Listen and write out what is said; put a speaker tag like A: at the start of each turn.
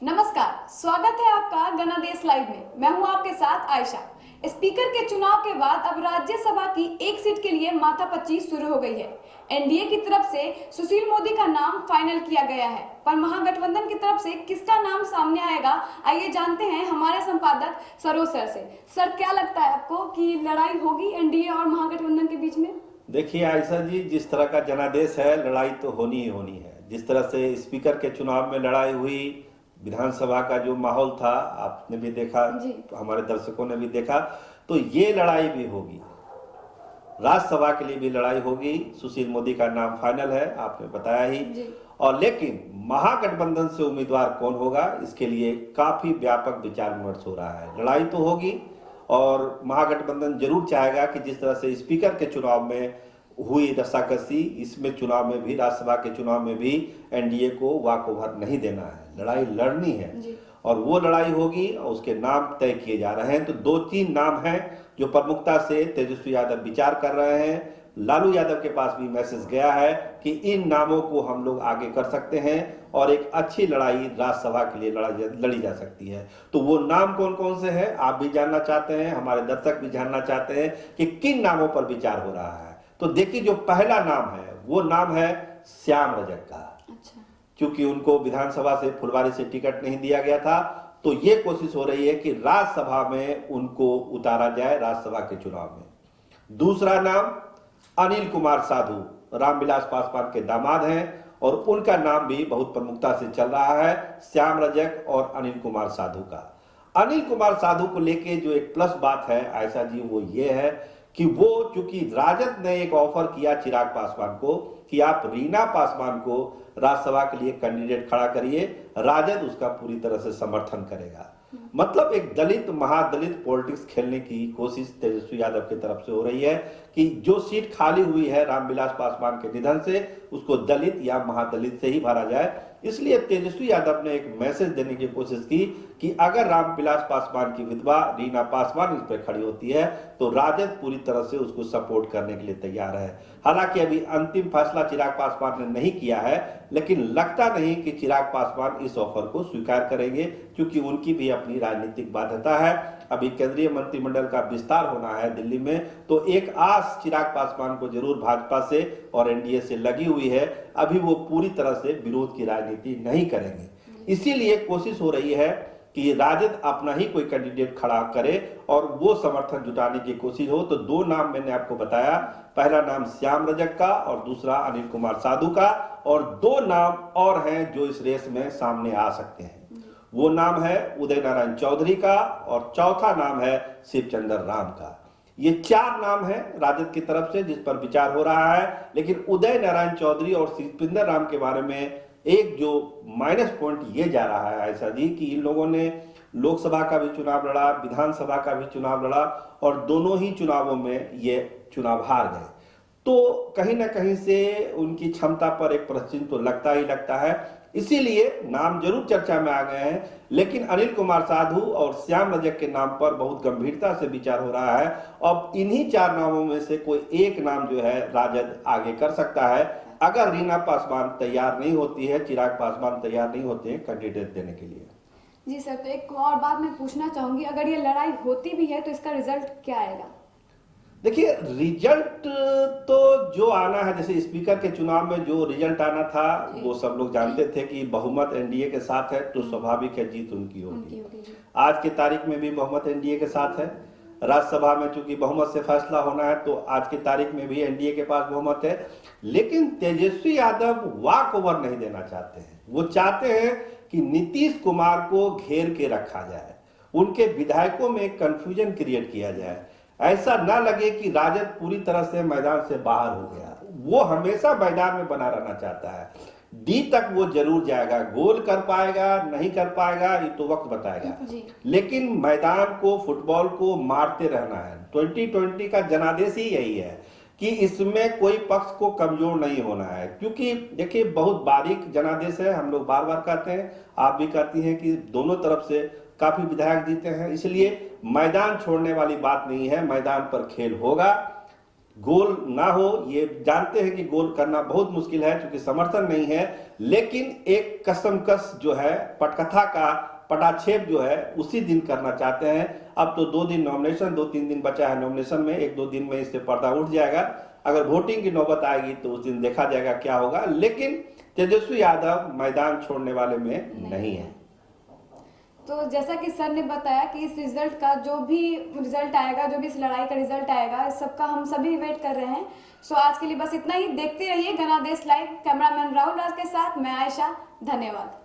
A: नमस्कार, स्वागत है आपका गणादेश लाइव में। मैं हूं आपके साथ आयशा। स्पीकर के चुनाव के बाद अब राज्यसभा की एक सीट के लिए माथापच्ची शुरू हो गई है। एनडीए की तरफ से सुशील मोदी का नाम फाइनल किया गया है, पर महागठबंधन की तरफ से किसका नाम सामने आएगा, आइए जानते हैं हमारे संपादक सरोज सर से। सर, क्या लगता है आपको कि लड़ाई होगी एनडीए और महागठबंधन के बीच में?
B: देखिए आयशा जी, जिस तरह का जनादेश है, लड़ाई तो होनी ही होनी है। जिस तरह से स्पीकर के चुनाव में लड़ाई हुई, विधानसभा का जो माहौल था आपने भी देखा, तो हमारे दर्शकों ने भी देखा, तो ये लड़ाई भी होगी। राज्यसभा के लिए भी लड़ाई होगी। सुशील मोदी का नाम फाइनल है, आपने बताया ही। और लेकिन महागठबंधन से उम्मीदवार कौन होगा, इसके लिए काफी व्यापक विचार विमर्श हो रहा है। लड़ाई तो होगी और महागठबंधन जरूर चाहेगा कि जिस तरह से स्पीकर के चुनाव में हुई रस्साकसी, इसमें चुनाव में भी, राज्यसभा के चुनाव में भी एनडीए को वाक ओवर नहीं देना है, लड़ाई लड़नी है और वो लड़ाई होगी और उसके नाम तय किए जा रहे हैं। तो 2-3 नाम हैं जो प्रमुखता से तेजस्वी यादव विचार कर रहे हैं। लालू यादव के पास भी मैसेज गया है कि इन नामों को हम लोग आगे कर सकते हैं और एक अच्छी लड़ाई राज्यसभा के लिए लड़ी जा सकती है। तो वो नाम कौन कौन से हैं, आप भी जानना चाहते हैं, हमारे दर्शक भी जानना चाहते हैं कि किन नामों पर विचार हो रहा है। तो देखिए, जो पहला नाम है वो नाम है श्याम रजक का।
A: अच्छा।
B: क्योंकि उनको विधानसभा से फुलवारी से टिकट नहीं दिया गया था, तो ये कोशिश हो रही है कि राज्यसभा में उनको उतारा जाए राज्यसभा के चुनाव में। दूसरा नाम अनिल कुमार साधु, रामविलास पासवान के दामाद हैं और उनका नाम भी बहुत प्रमुखता से चल रहा है, श्याम रजक और अनिल कुमार साधु का। अनिल कुमार साधु को लेके जो एक प्लस बात है आयशा जी, वो ये है कि वो, चूंकि राजद ने एक ऑफर किया चिराग पासवान को कि आप रीना पासवान को राज्यसभा के लिए कैंडिडेट खड़ा करिए, राजद उसका पूरी तरह से समर्थन करेगा। मतलब एक दलित महादलित पॉलिटिक्स खेलने की कोशिश तेजस्वी यादव की तरफ से हो रही है कि जो सीट खाली हुई है रामविलास पासवान के निधन से, उसको दलित या महादलित से ही भरा जाए। इसलिए तेजस्वी यादव ने एक मैसेज देने की कोशिश की कि अगर रामविलास पासवान की विधवा रीना पासवान इस पर खड़ी होती है तो राजद पूरी तरह से उसको सपोर्ट करने के लिए तैयार है। हालांकि अभी अंतिम फैसला चिराग पासवान ने नहीं किया है, लेकिन लगता नहीं कि चिराग पासवान इस ऑफर को स्वीकार करेंगे, क्योंकि उनकी भी अपनी राजनीतिक बाध्यता है। अभी केंद्रीय मंत्रिमंडल का विस्तार होना है दिल्ली में, तो एक आस चिराग पासवान को जरूर भाजपा से और एनडीए से लगी हुई है। अभी वो पूरी तरह से विरोध की राजनीति नहीं करेंगे, इसीलिए कोशिश हो रही है कि राजद अपना ही कोई कैंडिडेट खड़ा करे और वो समर्थन जुटाने की कोशिश हो। तो 2 नाम मैंने आपको बताया, पहला नाम श्याम रजक का और दूसरा अनिल कुमार साधु का, और 2 नाम और हैं जो इस रेस में सामने आ सकते हैं। वो नाम है उदय नारायण चौधरी का और चौथा नाम है शिवचंद्र राम का। ये 4 नाम है राजद की तरफ से जिस पर विचार हो रहा है, लेकिन उदय नारायण चौधरी और शिवचंद्र राम के बारे में एक जो माइनस पॉइंट ये जा रहा है ऐसा जी कि इन लोगों ने लोकसभा का भी चुनाव लड़ा, विधानसभा का भी चुनाव लड़ा और दोनों ही चुनावों में ये चुनाव हार गए। तो कहीं ना कहीं से उनकी क्षमता पर एक प्रश्न तो लगता ही लगता है। इसीलिए नाम जरूर चर्चा में आ गए हैं, लेकिन अनिल कुमार साधु और श्याम रजक के नाम पर बहुत गंभीरता से विचार हो रहा है। अब इन्हीं 4 नामों में से कोई एक नाम जो है राजद आगे कर सकता है, अगर रीना पासवान तैयार नहीं होती है, चिराग पासवान तैयार नहीं होते हैं कैंडिडेट देने के लिए।
A: जी सर, तो एक और बात मैं पूछना चाहूंगी, अगर ये लड़ाई होती भी है तो इसका रिजल्ट क्या आएगा?
B: देखिए, रिजल्ट तो जो आना है, जैसे स्पीकर के चुनाव में जो रिजल्ट आना था वो सब लोग जानते थे कि बहुमत एनडीए के साथ है, तो स्वाभाविक है जीत उनकी होगी। आज की तारीख में भी बहुमत एनडीए के साथ है। राज्यसभा में चूंकि बहुमत से फैसला होना है, तो आज की तारीख में भी एनडीए के पास बहुमत है। लेकिन तेजस्वी यादव वॉक ओवर नहीं देना चाहते हैं। वो चाहते हैं कि नीतीश कुमार को घेर के रखा जाए, उनके विधायकों में कंफ्यूजन क्रिएट किया जाए, ऐसा ना लगे कि राजद पूरी तरह से मैदान से बाहर हो गया। वो हमेशा मैदान में बना रहना चाहता है। डी तक वो जरूर जाएगा, गोल कर पाएगा नहीं कर पाएगा ये तो वक्त बताएगा, लेकिन मैदान को, फुटबॉल को मारते रहना है। 2020 का जनादेश ही यही है कि इसमें कोई पक्ष को कमजोर नहीं होना है, क्योंकि देखिए बहुत बारीक जनादेश है। हम लोग बार बार कहते हैं, आप भी कहती हैं कि दोनों तरफ से काफी विधायक जीते हैं, इसलिए मैदान छोड़ने वाली बात नहीं है, मैदान पर खेल होगा। गोल ना हो, ये जानते हैं कि गोल करना बहुत मुश्किल है क्योंकि समर्थन नहीं है, लेकिन एक कसमकस जो है पटकथा का पटाक्षेप जो है उसी दिन करना चाहते हैं। अब तो 2 दिन नॉमिनेशन, 2-3 दिन बचा है नॉमिनेशन में, 1-2 दिन में इससे पर्दा उठ जाएगा। अगर वोटिंग की नौबत आएगी तो उस दिन देखा जाएगा क्या होगा, लेकिन तेजस्वी यादव मैदान छोड़ने वाले में नहीं है।
A: तो जैसा कि सर ने बताया कि इस रिजल्ट का जो भी रिजल्ट आएगा, जो भी इस लड़ाई का रिजल्ट आएगा, इस सबका हम सभी वेट कर रहे हैं। सो आज के लिए बस इतना ही। देखते रहिए घनादेश लाइव। कैमरामैन राहुल राज के साथ मैं आयशा। धन्यवाद।